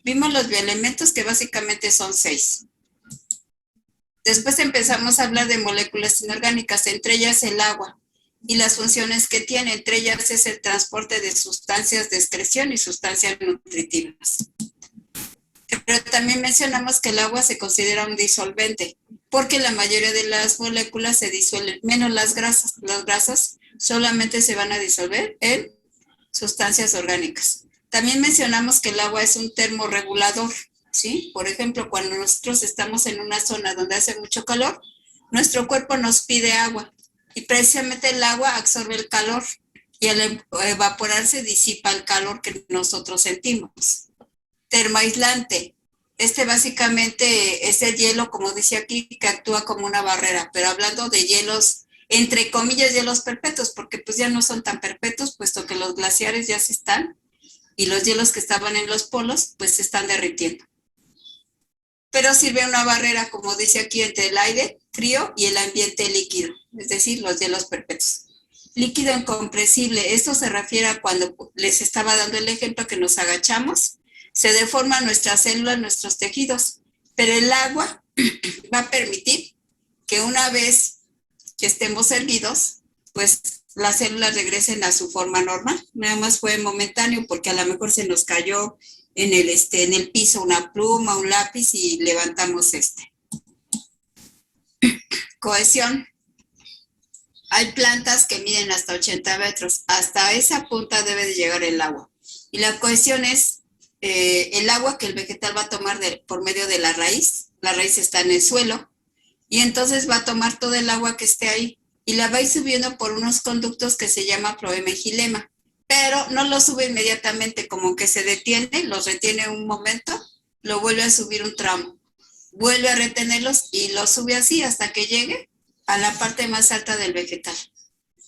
Vimos los bioelementos que básicamente son 6. Después empezamos a hablar de moléculas inorgánicas, entre ellas el agua y las funciones que tiene. Entre ellas es el transporte de sustancias de excreción y sustancias nutritivas. Pero también mencionamos que el agua se considera un disolvente, porque la mayoría de las moléculas se disuelven, menos las grasas. Las grasas solamente se van a disolver en sustancias orgánicas. También mencionamos que el agua es un termorregulador, ¿sí? Por ejemplo, cuando nosotros estamos en una zona donde hace mucho calor, nuestro cuerpo nos pide agua y precisamente el agua absorbe el calor y al evaporarse disipa el calor que nosotros sentimos. Termoaislante. Este básicamente es el hielo, como dice aquí, que actúa como una barrera, pero hablando de hielos, entre comillas, hielos perpetuos, porque pues ya no son tan perpetuos, puesto que los glaciares ya se están y los hielos que estaban en los polos, pues se están derritiendo. Pero sirve una barrera, como dice aquí, entre el aire frío y el ambiente líquido, es decir, los hielos perpetuos. Líquido incompresible, esto se refiere a cuando les estaba dando el ejemplo que nos agachamos, se deforman nuestras células, nuestros tejidos, pero el agua va a permitir que una vez que estemos hervidos, pues las células regresen a su forma normal. Nada más fue momentáneo porque a lo mejor se nos cayó en el piso una pluma, un lápiz y levantamos Cohesión. Hay plantas que miden hasta 80 metros. Hasta esa punta debe de llegar el agua. Y la cohesión es el agua que el vegetal va a tomar por medio de la raíz. La raíz está en el suelo. Y entonces va a tomar todo el agua que esté ahí. Y la va a ir subiendo por unos conductos que se llama floema y xilema. Pero no lo sube inmediatamente, como que se detiene, los retiene un momento, lo vuelve a subir un tramo. Vuelve a retenerlos y los sube así hasta que llegue a la parte más alta del vegetal.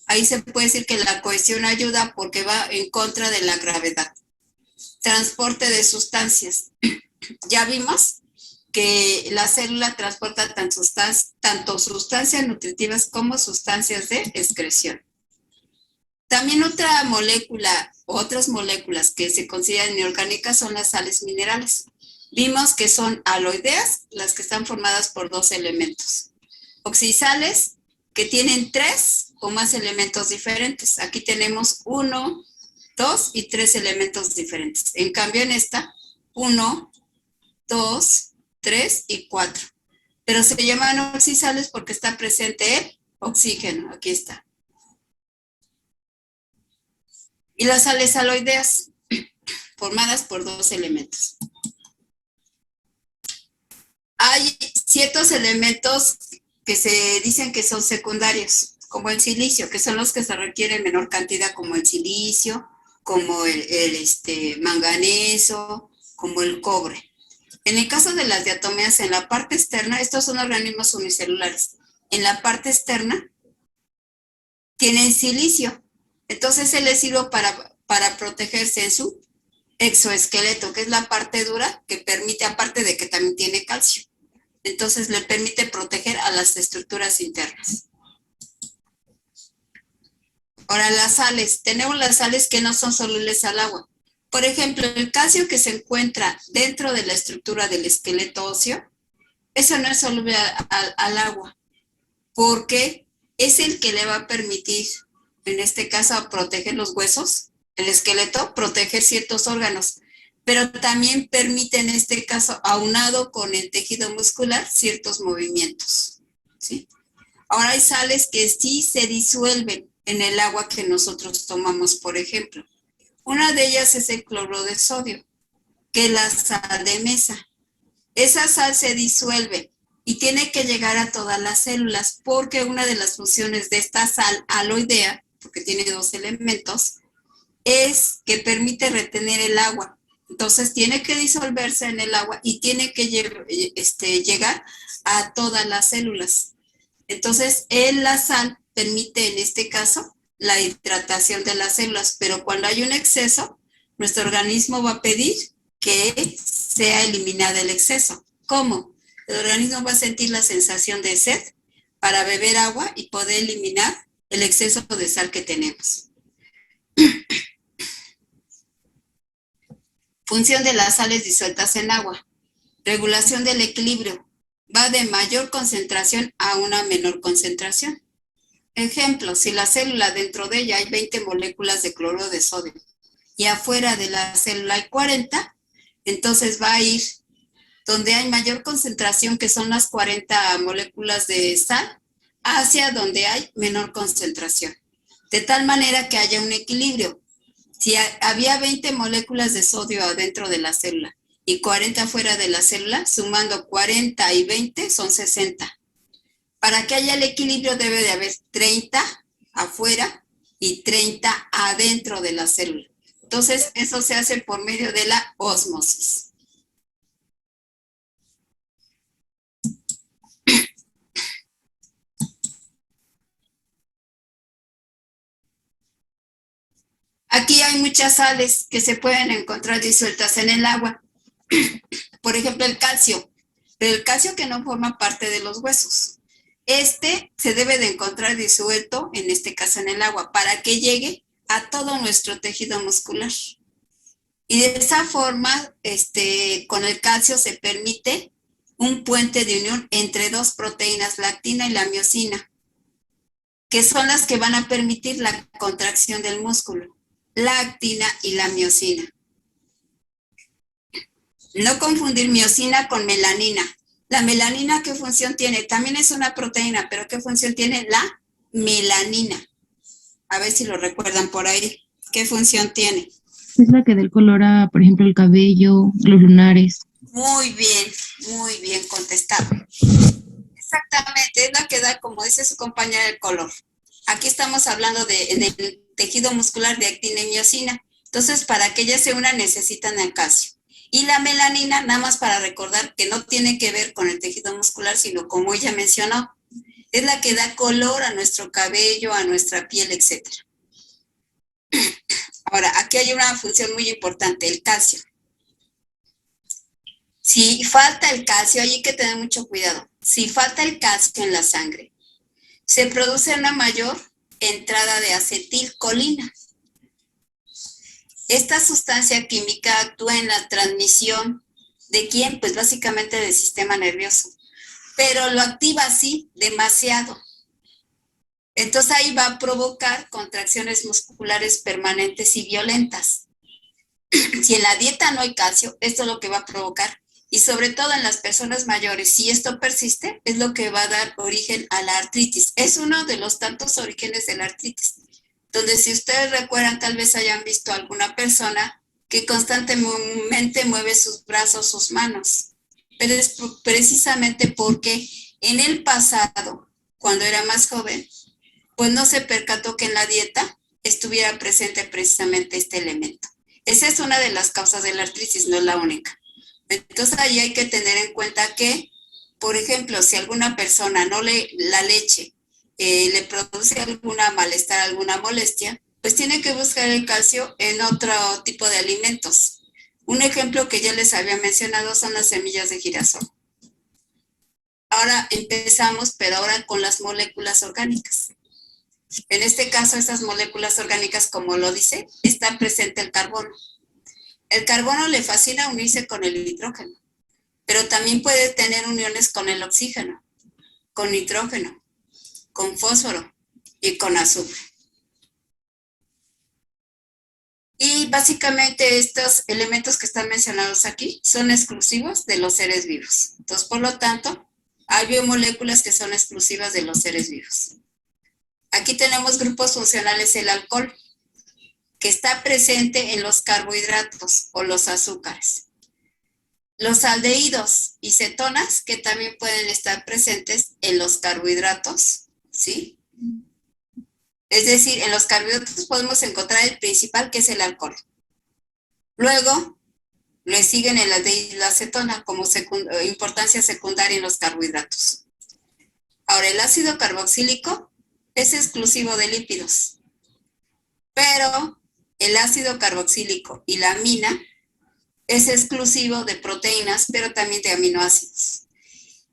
Ahí se puede decir que la cohesión ayuda porque va en contra de la gravedad. Transporte de sustancias. Ya vimos que la célula transporta tanto sustancias nutritivas como sustancias de excreción. También otra molécula, otras moléculas que se consideran inorgánicas son las sales minerales. Vimos que son aloideas, las que están formadas por 2 elementos. Oxisales, que tienen 3 o más elementos diferentes. Aquí tenemos 1, 2 y 3 elementos diferentes. En cambio en esta, 1, 2, 3 y 4. Pero se llaman oxisales porque está presente el oxígeno. Aquí está. Y las sales aloideas, formadas por 2 elementos. Hay ciertos elementos que se dicen que son secundarios, como el silicio, que son los que se requieren en menor cantidad, como el silicio, como el manganeso, como el cobre. En el caso de las diatomeas, en la parte externa, estos son organismos unicelulares. En la parte externa tienen silicio. Entonces se les sirve para protegerse en su exoesqueleto, que es la parte dura que permite, aparte de que también tiene calcio. Entonces le permite proteger a las estructuras internas. Ahora las sales. Tenemos las sales que no son solubles al agua. Por ejemplo, el calcio que se encuentra dentro de la estructura del esqueleto óseo, eso no es soluble al agua, porque es el que le va a permitir, en este caso, proteger los huesos, el esqueleto, proteger ciertos órganos, pero también permite, en este caso, aunado con el tejido muscular, ciertos movimientos, ¿sí? Ahora hay sales que sí se disuelven en el agua que nosotros tomamos, por ejemplo. Una de ellas es el cloruro de sodio, que es la sal de mesa. Esa sal se disuelve y tiene que llegar a todas las células porque una de las funciones de esta sal aloidea, porque tiene 2 elementos, es que permite retener el agua. Entonces tiene que disolverse en el agua y tiene que llegar a todas las células. Entonces la sal permite en este caso la hidratación de las células, pero cuando hay un exceso, nuestro organismo va a pedir que sea eliminado el exceso. ¿Cómo? El organismo va a sentir la sensación de sed para beber agua y poder eliminar el exceso de sal que tenemos. Función de las sales disueltas en agua. Regulación del equilibrio. Va de mayor concentración a una menor concentración. Ejemplo, si la célula dentro de ella hay 20 moléculas de cloruro de sodio y afuera de la célula hay 40, entonces va a ir donde hay mayor concentración, que son las 40 moléculas de sal, hacia donde hay menor concentración. De tal manera que haya un equilibrio. Si había 20 moléculas de sodio adentro de la célula y 40 fuera de la célula, sumando 40 y 20 son 60. Para que haya el equilibrio debe de haber 30 afuera y 30 adentro de la célula. Entonces, eso se hace por medio de la ósmosis. Aquí hay muchas sales que se pueden encontrar disueltas en el agua. Por ejemplo, el calcio, pero el calcio que no forma parte de los huesos. Este se debe de encontrar disuelto, en este caso en el agua, para que llegue a todo nuestro tejido muscular. Y de esa forma, con el calcio se permite un puente de unión entre dos proteínas, la actina y la miosina, que son las que van a permitir la contracción del músculo, la actina y la miosina. No confundir miosina con melanina. La melanina, ¿qué función tiene? También es una proteína, pero ¿qué función tiene la melanina? A ver si lo recuerdan por ahí. ¿Qué función tiene? Es la que da el color a, por ejemplo, el cabello, los lunares. Muy bien contestado. Exactamente, es la que da, como dice su compañera, el color. Aquí estamos hablando del tejido muscular de actina y miosina. Entonces, para que ellas se unan necesitan el calcio. Y la melanina, nada más para recordar que no tiene que ver con el tejido muscular, sino como ella mencionó, es la que da color a nuestro cabello, a nuestra piel, etc. Ahora, aquí hay una función muy importante, el calcio. Si falta el calcio, hay que tener mucho cuidado. Si falta el calcio en la sangre, se produce una mayor entrada de acetilcolina. Esta sustancia química actúa en la transmisión ¿de quién? Pues básicamente del sistema nervioso. Pero lo activa así demasiado. Entonces ahí va a provocar contracciones musculares permanentes y violentas. Si en la dieta no hay calcio, esto es lo que va a provocar. Y sobre todo en las personas mayores, si esto persiste, es lo que va a dar origen a la artritis. Es uno de los tantos orígenes de la artritis, donde si ustedes recuerdan, tal vez hayan visto a alguna persona que constantemente mueve sus brazos, sus manos. Pero es precisamente porque en el pasado, cuando era más joven, pues no se percató que en la dieta estuviera presente precisamente este elemento. Esa es una de las causas de la artritis, no es la única. Entonces ahí hay que tener en cuenta que, por ejemplo, si alguna persona la leche le produce alguna malestar, alguna molestia, pues tiene que buscar el calcio en otro tipo de alimentos. Un ejemplo que ya les había mencionado son las semillas de girasol. Ahora empezamos, pero ahora con las moléculas orgánicas. En este caso, estas moléculas orgánicas, como lo dice, está presente el carbono. El carbono le fascina unirse con el nitrógeno, pero también puede tener uniones con el oxígeno, con nitrógeno, con fósforo y con azufre. Y básicamente estos elementos que están mencionados aquí son exclusivos de los seres vivos. Entonces, por lo tanto, hay biomoléculas que son exclusivas de los seres vivos. Aquí tenemos grupos funcionales del alcohol, que está presente en los carbohidratos o los azúcares. Los aldehídos y cetonas, que también pueden estar presentes en los carbohidratos, ¿sí? Es decir, en los carbohidratos podemos encontrar el principal, que es el alcohol. Luego, le siguen el aldehído y la cetona como importancia secundaria en los carbohidratos. Ahora, el ácido carboxílico es exclusivo de lípidos, pero el ácido carboxílico y la amina es exclusivo de proteínas, pero también de aminoácidos.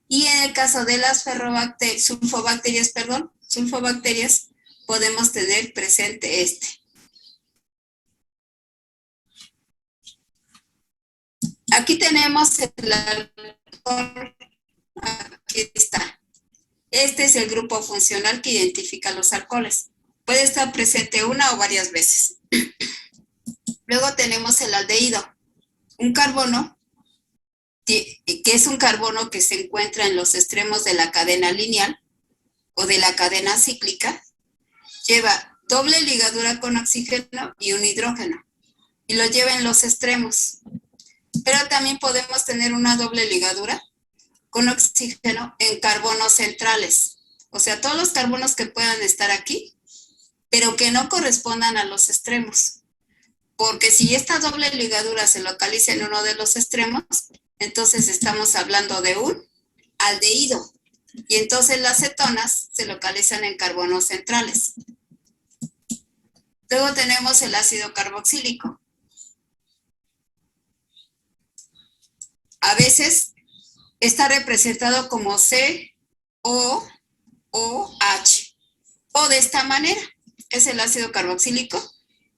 Y en el caso de las sulfobacterias, podemos tener presente este. Aquí tenemos el alcohol. Aquí está. Este es el grupo funcional que identifica los alcoholes. Puede estar presente una o varias veces. Luego tenemos el aldehído, un carbono, que es un carbono que se encuentra en los extremos de la cadena lineal o de la cadena cíclica. Lleva doble ligadura con oxígeno y un hidrógeno, y lo lleva en los extremos. Pero también podemos tener una doble ligadura con oxígeno en carbonos centrales. O sea, todos los carbonos que puedan estar aquí, pero que no correspondan a los extremos. Porque si esta doble ligadura se localiza en uno de los extremos, entonces estamos hablando de un aldehído. Y entonces las cetonas se localizan en carbonos centrales. Luego tenemos el ácido carboxílico. A veces está representado como COOH, o de esta manera. Es el ácido carboxílico,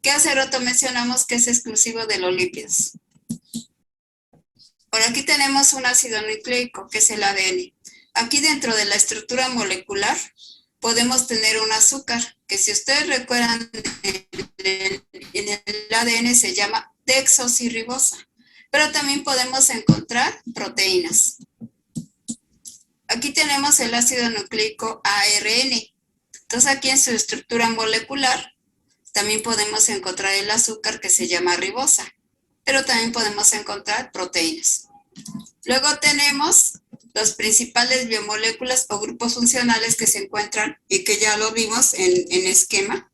que hace rato mencionamos que es exclusivo de los lípidos. Por aquí tenemos un ácido nucleico, que es el ADN. Aquí dentro de la estructura molecular podemos tener un azúcar, que si ustedes recuerdan, en el ADN se llama desoxirribosa, pero también podemos encontrar proteínas. Aquí tenemos el ácido nucleico ARN. Entonces aquí en su estructura molecular también podemos encontrar el azúcar, que se llama ribosa, pero también podemos encontrar proteínas. Luego tenemos los principales biomoléculas o grupos funcionales que se encuentran y que ya lo vimos en esquema,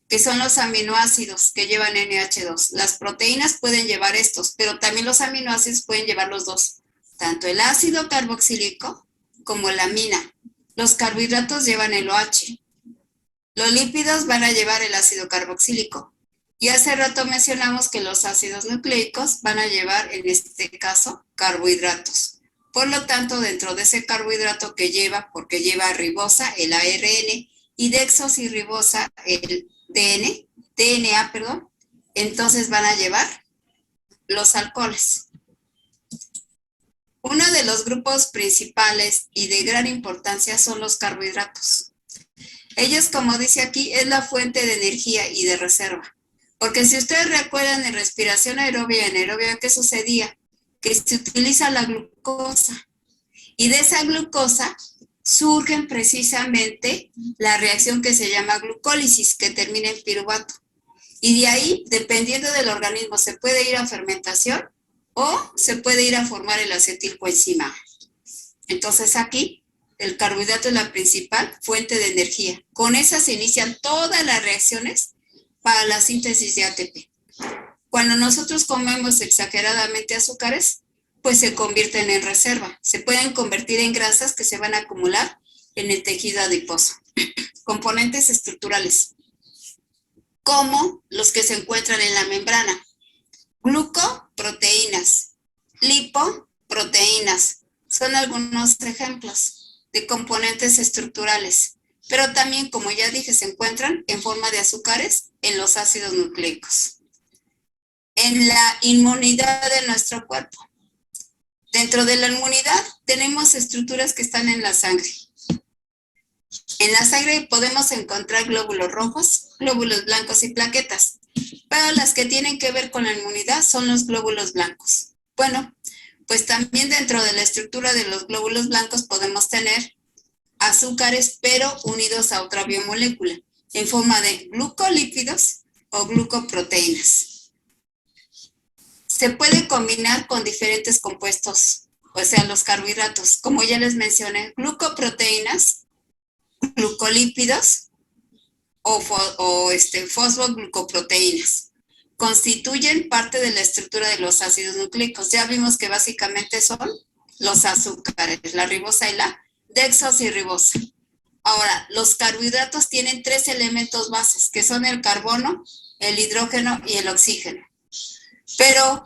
que son los aminoácidos que llevan NH2. Las proteínas pueden llevar estos, pero también los aminoácidos pueden llevar los dos, tanto el ácido carboxílico como la amina. Los carbohidratos llevan el OH. Los lípidos van a llevar el ácido carboxílico. Y hace rato mencionamos que los ácidos nucleicos van a llevar, en este caso, carbohidratos. Por lo tanto, dentro de ese carbohidrato que lleva, porque lleva ribosa, el ARN, y desoxirribosa, el DNA, entonces van a llevar los alcoholes. Uno de los grupos principales y de gran importancia son los carbohidratos. Ellos, como dice aquí, es la fuente de energía y de reserva. Porque si ustedes recuerdan en respiración aerobia y anaerobia, ¿qué sucedía? Que se utiliza la glucosa. Y de esa glucosa surgen precisamente la reacción que se llama glucólisis, que termina en piruvato. Y de ahí, dependiendo del organismo, se puede ir a fermentación o se puede ir a formar el acetilcoenzima. Entonces aquí el carbohidrato es la principal fuente de energía. Con esa se inician todas las reacciones para la síntesis de ATP. Cuando nosotros comemos exageradamente azúcares, pues se convierten en reserva. Se pueden convertir en grasas que se van a acumular en el tejido adiposo. Componentes estructurales, como los que se encuentran en la membrana. Glucoproteínas, lipoproteínas, son algunos ejemplos de componentes estructurales, pero también, como ya dije, se encuentran en forma de azúcares en los ácidos nucleicos. En la inmunidad de nuestro cuerpo. Dentro de la inmunidad tenemos estructuras que están en la sangre. En la sangre podemos encontrar glóbulos rojos, glóbulos blancos y plaquetas, pero las que tienen que ver con la inmunidad son los glóbulos blancos. Bueno, pues también dentro de la estructura de los glóbulos blancos podemos tener azúcares, pero unidos a otra biomolécula, en forma de glucolípidos o glucoproteínas. Se puede combinar con diferentes compuestos, o sea, los carbohidratos, como ya les mencioné, glucoproteínas, glucolípidos o fosfoglucoproteínas. Constituyen parte de la estructura de los ácidos nucleicos. Ya vimos que básicamente son los azúcares, la ribosa y la desoxirribosa. Ahora, los carbohidratos tienen 3 elementos bases, que son el carbono, el hidrógeno y el oxígeno. Pero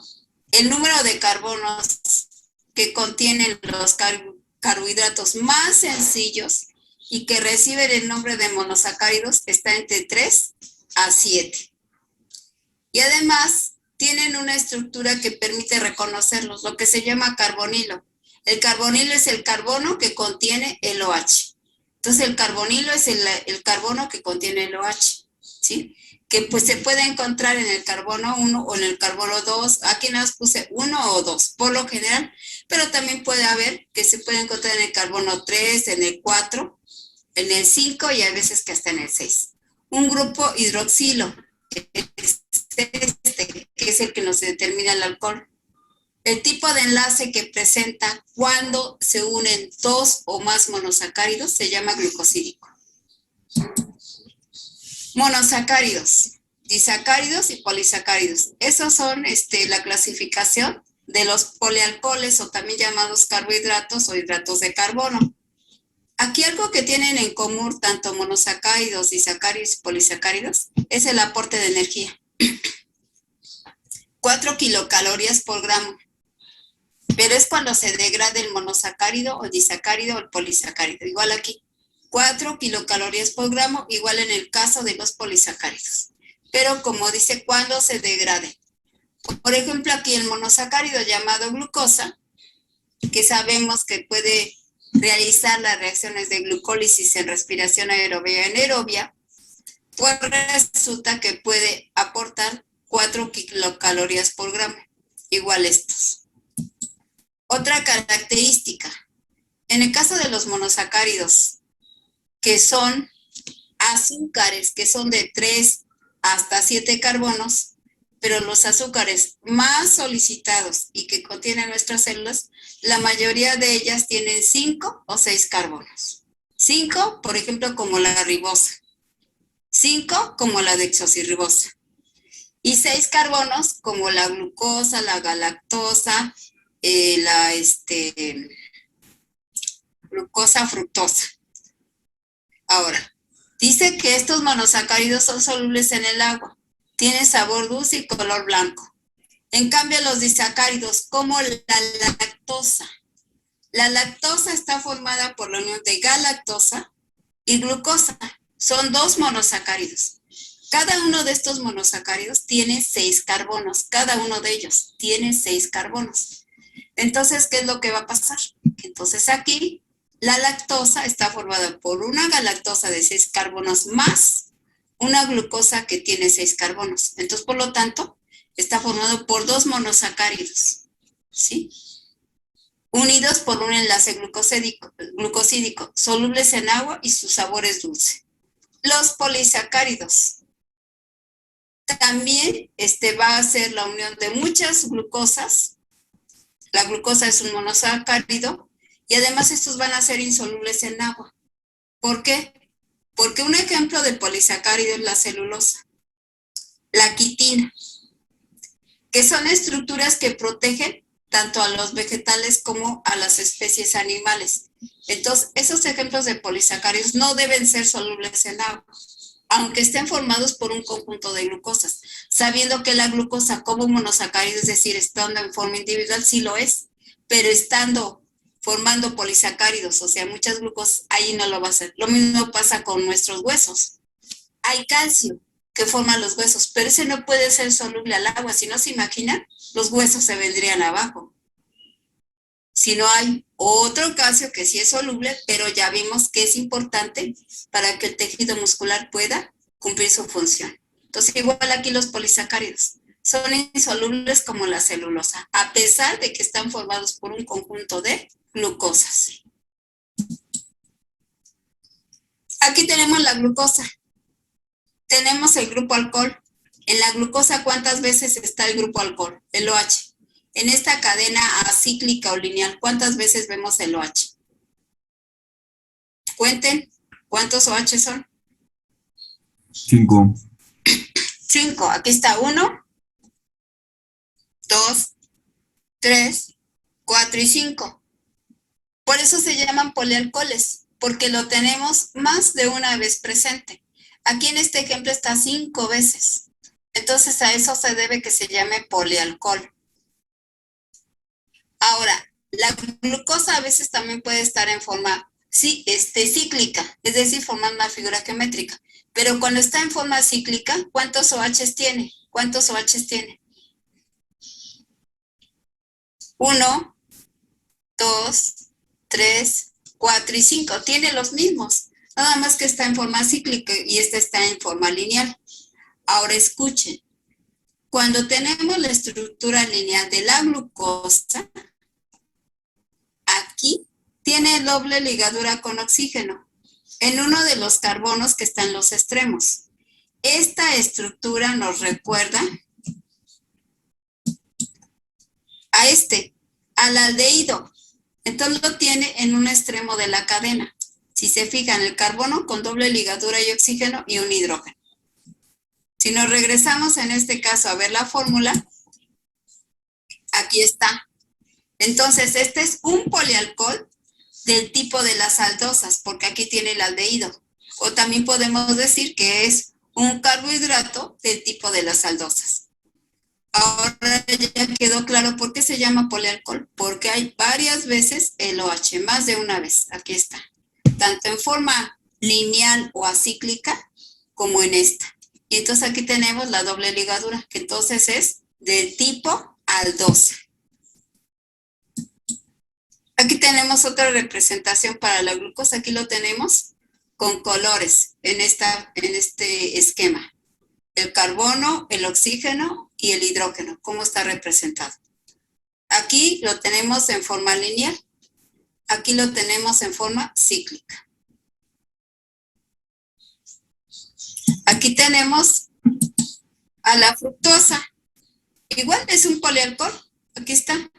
el número de carbonos que contienen los carbohidratos más sencillos y que reciben el nombre de monosacáridos está entre 3 a 7. Y además, tienen una estructura que permite reconocerlos, lo que se llama carbonilo. El carbonilo es el carbono que contiene el OH. Entonces el carbonilo es el carbono que contiene el OH, ¿sí? Que pues se puede encontrar en el carbono 1 o en el carbono 2. Aquí nada más puse 1 o 2, por lo general, pero también puede haber que se puede encontrar en el carbono 3, en el 4, en el 5 y a veces que hasta en el 6. Un grupo hidroxilo, que es el que nos determina el alcohol. El tipo de enlace que presenta cuando se unen dos o más monosacáridos se llama glucosídico. Monosacáridos, disacáridos y polisacáridos. Esos son la clasificación de los polialcoholes o también llamados carbohidratos o hidratos de carbono. Aquí algo que tienen en común tanto monosacáridos, disacáridos y polisacáridos es el aporte de energía. 4 kilocalorías por gramo. Pero es cuando se degrada el monosacárido o disacárido o el polisacárido. Igual aquí, 4 kilocalorías por gramo, igual en el caso de los polisacáridos. Pero como dice, cuando se degrade. Por ejemplo, aquí el monosacárido llamado glucosa, que sabemos que puede realizar las reacciones de glucólisis en respiración aerobia y anaerobia, pues resulta que puede aportar 4 kilocalorías por gramo, igual estos. Otra característica, en el caso de los monosacáridos, que son azúcares, que son de 3 hasta 7 carbonos, pero los azúcares más solicitados y que contienen nuestras células, la mayoría de ellas tienen 5 o 6 carbonos. 5, por ejemplo, como la ribosa. 5 como la desoxirribosa. Y 6 carbonos como la glucosa, la galactosa, la glucosa fructosa. Ahora, dice que estos monosacáridos son solubles en el agua. Tienen sabor dulce y color blanco. En cambio, los disacáridos, como la lactosa. La lactosa está formada por la unión de galactosa y glucosa. Son 2 monosacáridos. Cada uno de estos monosacáridos tiene 6 carbonos. Cada uno de ellos tiene 6 carbonos. Entonces, ¿qué es lo que va a pasar? Entonces aquí la lactosa está formada por una galactosa de 6 carbonos más una glucosa que tiene 6 carbonos. Entonces, por lo tanto, está formado por 2 monosacáridos, ¿sí? Unidos por un enlace glucosídico, solubles en agua y su sabor es dulce. Los polisacáridos. También va a ser la unión de muchas glucosas. La glucosa es un monosacárido y además estos van a ser insolubles en agua. ¿Por qué? Porque un ejemplo de polisacárido es la celulosa, la quitina, que son estructuras que protegen tanto a los vegetales como a las especies animales. Entonces, esos ejemplos de polisacáridos no deben ser solubles en agua, aunque estén formados por un conjunto de glucosas, sabiendo que la glucosa como monosacárido, es decir, estando en forma individual, sí lo es, pero estando formando polisacáridos, o sea, muchas glucosas, ahí no lo va a hacer. Lo mismo pasa con nuestros huesos. Hay calcio que forma los huesos, pero ese no puede ser soluble al agua. Si no se imaginan, los huesos se vendrían abajo. Si no hay otro calcio que sí es soluble, pero ya vimos que es importante para que el tejido muscular pueda cumplir su función. Entonces, igual aquí los polisacáridos son insolubles como la celulosa, a pesar de que están formados por un conjunto de glucosas. Aquí tenemos la glucosa. Tenemos el grupo alcohol. En la glucosa, ¿cuántas veces está el grupo alcohol? El OH. En esta cadena acíclica o lineal, ¿cuántas veces vemos el OH? Cuenten, ¿cuántos OH son? 5. 5. Aquí está 1, 2, 3, 4 y 5. Por eso se llaman polialcoholes, porque lo tenemos más de una vez presente. Aquí en este ejemplo está 5 veces. Entonces a eso se debe que se llame polialcohol. Ahora, la glucosa a veces también puede estar en forma cíclica, es decir, formando una figura geométrica. Pero cuando está en forma cíclica, ¿cuántos OHs tiene? ¿Cuántos OHs tiene? 1, 2, 3, 4 y 5. Tiene los mismos. Nada más que está en forma cíclica y esta está en forma lineal. Ahora escuchen. Cuando tenemos la estructura lineal de la glucosa, aquí tiene doble ligadura con oxígeno en uno de los carbonos que está en los extremos. Esta estructura nos recuerda al aldehído. Entonces lo tiene en un extremo de la cadena. Si se fijan, el carbono con doble ligadura y oxígeno y un hidrógeno. Si nos regresamos en este caso a ver la fórmula, aquí está. Entonces, este es un polialcohol del tipo de las aldosas, porque aquí tiene el aldehído. O también podemos decir que es un carbohidrato del tipo de las aldosas. Ahora ya quedó claro por qué se llama polialcohol, porque hay varias veces el OH, más de una vez. Aquí está. Tanto en forma lineal o acíclica como en esta. Y entonces aquí tenemos la doble ligadura, que entonces es del tipo aldosa. Aquí tenemos otra representación para la glucosa. Aquí lo tenemos con colores en este esquema. El carbono, el oxígeno y el hidrógeno. ¿Cómo está representado? Aquí lo tenemos en forma lineal. Aquí lo tenemos en forma cíclica. Aquí tenemos a la fructosa. Igual es un polialcohol. Aquí está.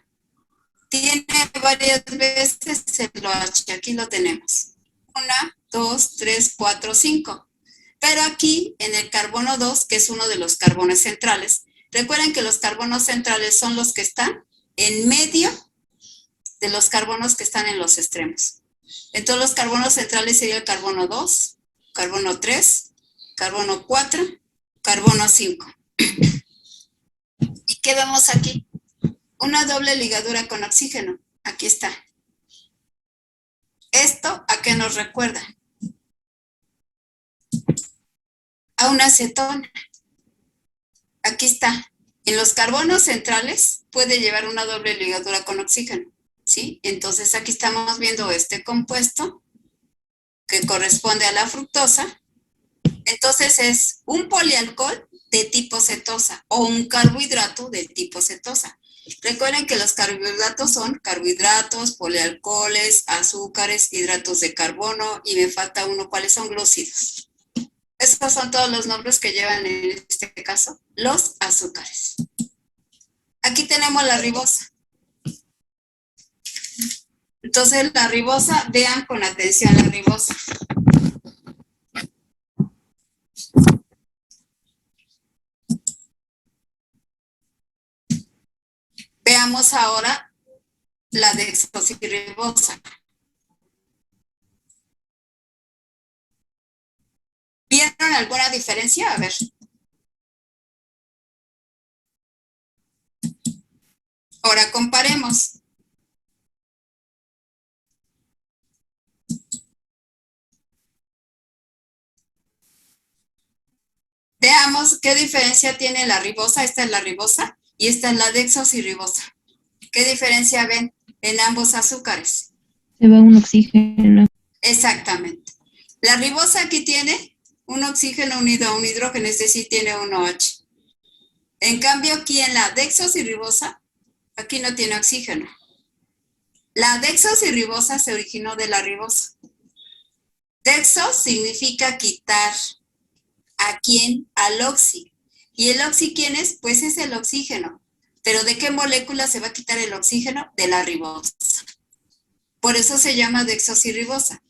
Tiene varias veces el OH. Aquí lo tenemos. 1, 2, 3, 4, 5. Pero aquí en el carbono 2, que es uno de los carbonos centrales, recuerden que los carbonos centrales son los que están en medio de los carbonos que están en los extremos. Entonces los carbonos centrales sería el carbono 2, carbono 3, carbono 4, carbono 5. ¿Y qué vemos aquí? Una doble ligadura con oxígeno. Aquí está. ¿Esto a qué nos recuerda? A una acetona. Aquí está. En los carbonos centrales puede llevar una doble ligadura con oxígeno, ¿sí? Entonces aquí estamos viendo este compuesto que corresponde a la fructosa. Entonces es un polialcohol de tipo cetosa o un carbohidrato de tipo cetosa. Recuerden que los carbohidratos son carbohidratos, polialcoholes, azúcares, hidratos de carbono y me falta uno, ¿cuáles son? Glúcidos. Estos son todos los nombres que llevan en este caso los azúcares. Aquí tenemos la ribosa. Entonces la ribosa, vean con atención la ribosa. Veamos ahora la desoxirribosa. ¿Vieron alguna diferencia? A ver. Ahora comparemos. Veamos qué diferencia tiene la ribosa. Esta es la ribosa y esta es la desoxirribosa. ¿Qué diferencia ven en ambos azúcares? Se va un oxígeno. Exactamente. La ribosa aquí tiene un oxígeno unido a un hidrógeno, es decir, tiene un OH. En cambio, aquí en la desoxirribosa, aquí no tiene oxígeno. La desoxirribosa se originó de la ribosa. Dexo significa quitar. ¿A quién? Al oxi. ¿Y el oxi quién es? Pues es el oxígeno. ¿Pero de qué molécula se va a quitar el oxígeno? De la ribosa. Por eso se llama desoxirribosa.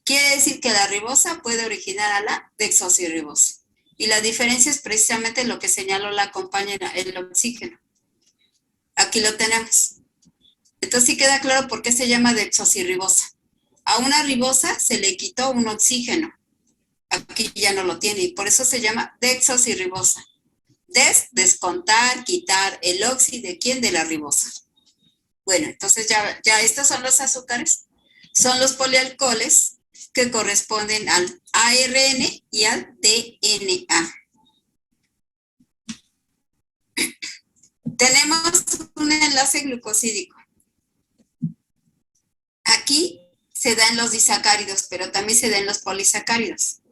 Quiere decir que la ribosa puede originar a la desoxirribosa. Y la diferencia es precisamente lo que señaló la compañera, el oxígeno. Aquí lo tenemos. Entonces sí queda claro por qué se llama desoxirribosa. A una ribosa se le quitó un oxígeno. Aquí ya no lo tiene y por eso se llama desoxirribosa. Descontar, quitar el oxi de quién, de la ribosa. Bueno, entonces ya estos son los azúcares, son los polialcoholes que corresponden al ARN y al DNA. Tenemos un enlace glucosídico. se da en los disacáridos, pero también se da en los polisacáridos.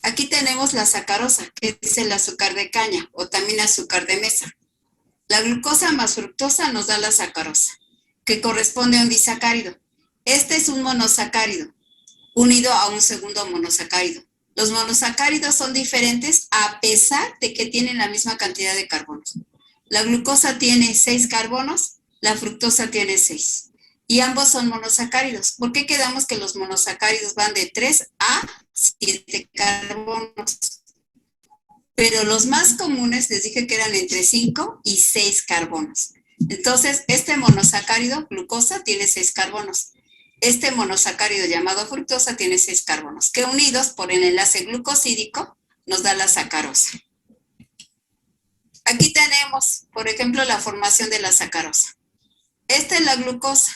Aquí tenemos la sacarosa, que es el azúcar de caña o también azúcar de mesa. La glucosa más fructosa nos da la sacarosa, que corresponde a un disacárido. Este es un monosacárido unido a un segundo monosacárido. Los monosacáridos son diferentes a pesar de que tienen la misma cantidad de carbonos. La glucosa tiene 6 carbonos, la fructosa tiene 6. Y ambos son monosacáridos. ¿Por qué quedamos que los monosacáridos van de 3 a 7 carbonos? Pero los más comunes les dije que eran entre 5 y 6 carbonos. Entonces, este monosacárido, glucosa, tiene 6 carbonos. Este monosacárido llamado fructosa tiene 6 carbonos, que unidos por el enlace glucosídico nos da la sacarosa. Aquí tenemos, por ejemplo, la formación de la sacarosa. Esta es la glucosa.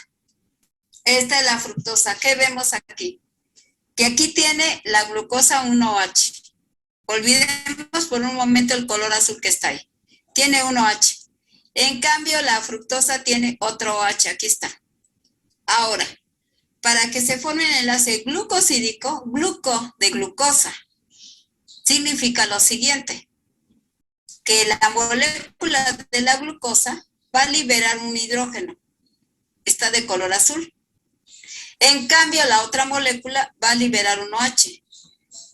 Esta es la fructosa. ¿Qué vemos aquí? Que aquí tiene la glucosa 1H. Olvidemos por un momento el color azul que está ahí. Tiene 1H. En cambio, la fructosa tiene otro OH. Aquí está. Ahora, para que se forme el enlace glucosídico, gluco de glucosa, significa lo siguiente, que la molécula de la glucosa va a liberar un hidrógeno. Está de color azul. En cambio, la otra molécula va a liberar un OH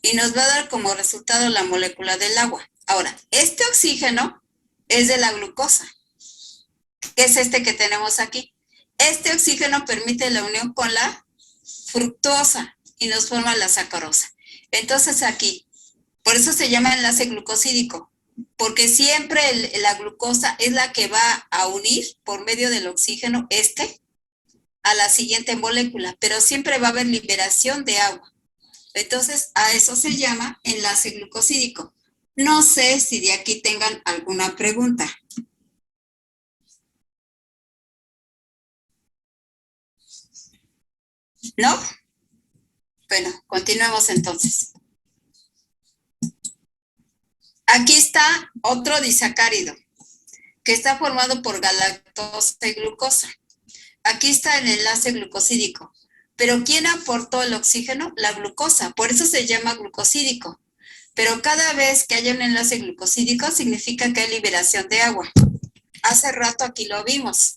y nos va a dar como resultado la molécula del agua. Ahora, este oxígeno es de la glucosa, que es este que tenemos aquí. Este oxígeno permite la unión con la fructosa y nos forma la sacarosa. Entonces aquí, por eso se llama enlace glucosídico, porque siempre la glucosa es la que va a unir por medio del oxígeno a la siguiente molécula, pero siempre va a haber liberación de agua. Entonces, a eso se llama enlace glucosídico. No sé si de aquí tengan alguna pregunta. ¿No? Bueno, continuemos entonces. Aquí está otro disacárido, que está formado por galactosa y glucosa. Aquí está el enlace glucosídico. Pero ¿quién aportó el oxígeno? La glucosa. Por eso se llama glucosídico. Pero cada vez que haya un enlace glucosídico significa que hay liberación de agua. Hace rato aquí lo vimos.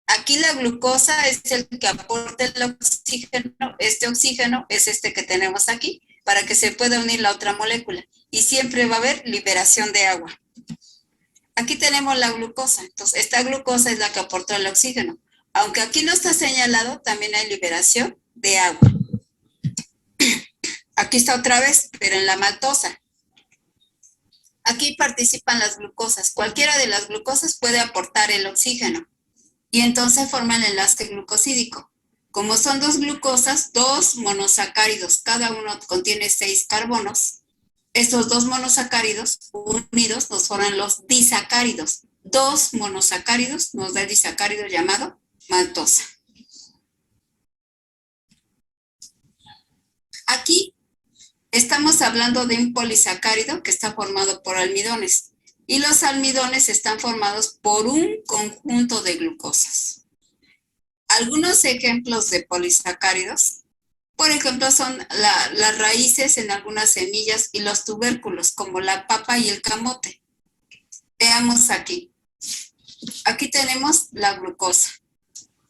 Aquí la glucosa es el que aporta el oxígeno. Este oxígeno es este que tenemos aquí para que se pueda unir la otra molécula. Y siempre va a haber liberación de agua. Aquí tenemos la glucosa. Entonces, esta glucosa es la que aporta el oxígeno. Aunque aquí no está señalado, también hay liberación de agua. Aquí está otra vez, pero en la maltosa. Aquí participan las glucosas. Cualquiera de las glucosas puede aportar el oxígeno. Y entonces forman el enlace glucosídico. Como son dos glucosas, dos monosacáridos, cada uno contiene 6 carbonos. Estos dos monosacáridos unidos nos forman los disacáridos. 2 monosacáridos nos da el disacárido llamado maltosa. Aquí estamos hablando de un polisacárido que está formado por almidones. Y los almidones están formados por un conjunto de glucosas. Algunos ejemplos de polisacáridos, por ejemplo, son las raíces en algunas semillas y los tubérculos, como la papa y el camote. Veamos aquí. Aquí tenemos la glucosa.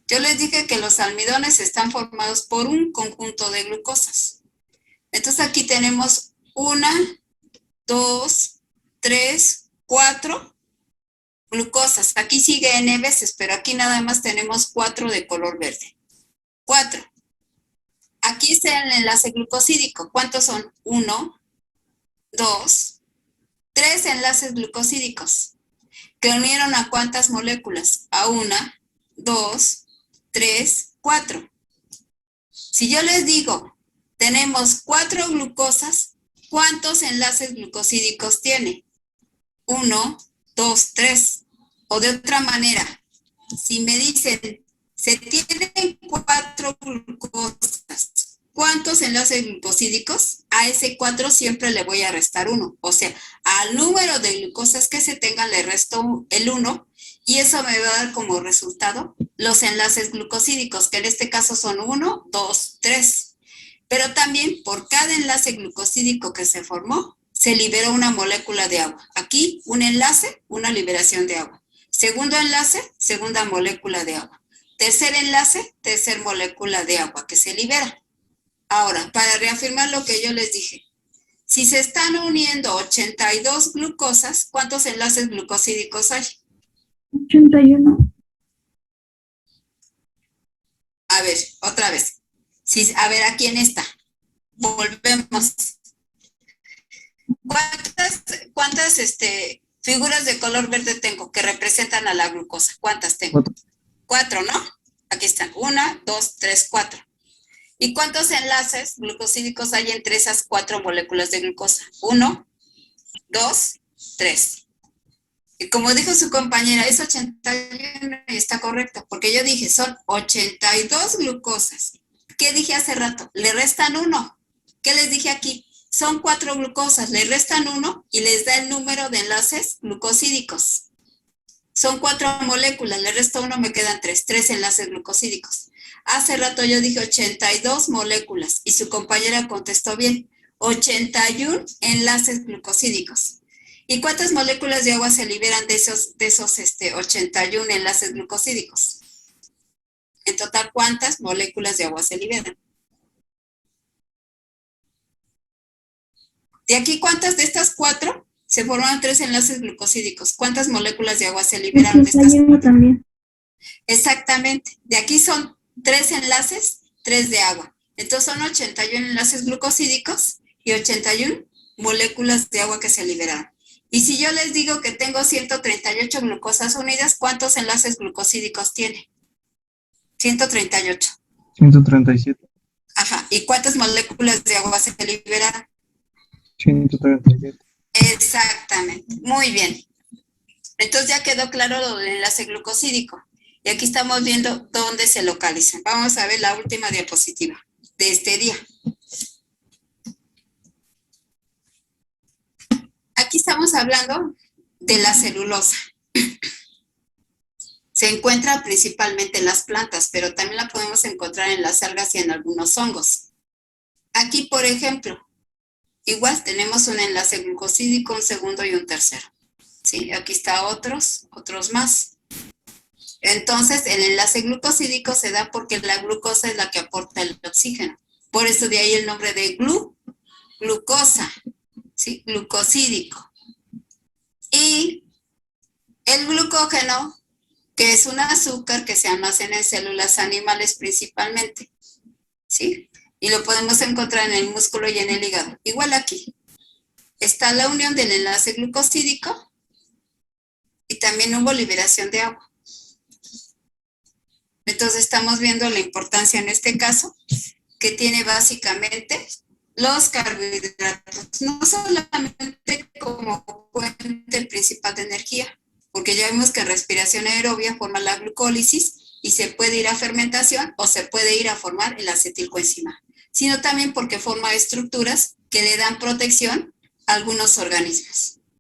Yo les dije que los almidones están formados por un conjunto de glucosas. Entonces aquí tenemos 1, 2, 3, 4 glucosas. Aquí sigue N veces, pero aquí nada más tenemos 4 de color verde. 4. Aquí está el enlace glucosídico. ¿Cuántos son? 1, 2, 3 enlaces glucosídicos. ¿Que unieron a cuántas moléculas? A 1, 2, 3, 4. Si yo les digo, tenemos 4 glucosas, ¿cuántos enlaces glucosídicos tiene? 1, 2, 3. O de otra manera, si me dicen, se tienen 4 glucosas, ¿cuántos enlaces glucosídicos? A ese 4 siempre le voy a restar 1. O sea, al número de glucosas que se tengan le resto el 1 y eso me va a dar como resultado los enlaces glucosídicos, que en este caso son 1, 2, 3. Pero también por cada enlace glucosídico que se formó, se liberó una molécula de agua. Aquí un enlace, una liberación de agua. Segundo enlace, segunda molécula de agua. Tercer enlace, tercer molécula de agua que se libera. Ahora, para reafirmar lo que yo les dije, si se están uniendo 82 glucosas, ¿cuántos enlaces glucosídicos hay? 81. A ver, otra vez. A ver, ¿a quién está? Volvemos. ¿Cuántas figuras de color verde tengo que representan a la glucosa? ¿Cuántas tengo? 4, ¿no? Aquí están. 1, 2, 3, 4. ¿Y cuántos enlaces glucosídicos hay entre esas 4 moléculas de glucosa? 1, 2, 3. Y como dijo su compañera, es 81 y está correcto, porque yo dije, son 82 glucosas. ¿Qué dije hace rato? Le restan 1. ¿Qué les dije aquí? Son 4 glucosas, le restan 1 y les da el número de enlaces glucosídicos. Son 4 moléculas, le resta 1, me quedan 3 enlaces glucosídicos. Hace rato yo dije 82 moléculas y su compañera contestó bien, 81 enlaces glucosídicos. ¿Y cuántas moléculas de agua se liberan de esos 81 enlaces glucosídicos? En total, ¿cuántas moléculas de agua se liberan? De aquí, ¿cuántas de estas 4 se forman 3 enlaces glucosídicos? ¿Cuántas moléculas de agua se liberan de estas 81 también. Exactamente. De aquí son 3 enlaces, 3 de agua. Entonces son 81 enlaces glucosídicos y 81 moléculas de agua que se liberaron. Y si yo les digo que tengo 138 glucosas unidas, ¿cuántos enlaces glucosídicos tiene? 138. 137. Ajá. ¿Y cuántas moléculas de agua se liberaron? 137. Exactamente. Muy bien. Entonces ya quedó claro lo del enlace glucosídico. Y aquí estamos viendo dónde se localizan. Vamos a ver la última diapositiva de este día. Aquí estamos hablando de la celulosa. Se encuentra principalmente en las plantas, pero también la podemos encontrar en las algas y en algunos hongos. Aquí, por ejemplo, igual tenemos un enlace glucosídico, un segundo y un tercero. ¿Sí? Aquí está otros más. Entonces, el enlace glucosídico se da porque la glucosa es la que aporta el oxígeno. Por eso de ahí el nombre de glucosa, ¿sí? Glucosídico. Y el glucógeno, que es un azúcar que se almacena en células animales principalmente, ¿sí? Y lo podemos encontrar en el músculo y en el hígado. Igual aquí. Está la unión del enlace glucosídico y también hubo liberación de agua. Entonces estamos viendo la importancia en este caso que tiene básicamente los carbohidratos, no solamente como fuente principal de energía, porque ya vimos que en respiración aerobia forma la glucólisis y se puede ir a fermentación o se puede ir a formar el acetilcoenzima, sino también porque forma estructuras que le dan protección a algunos organismos.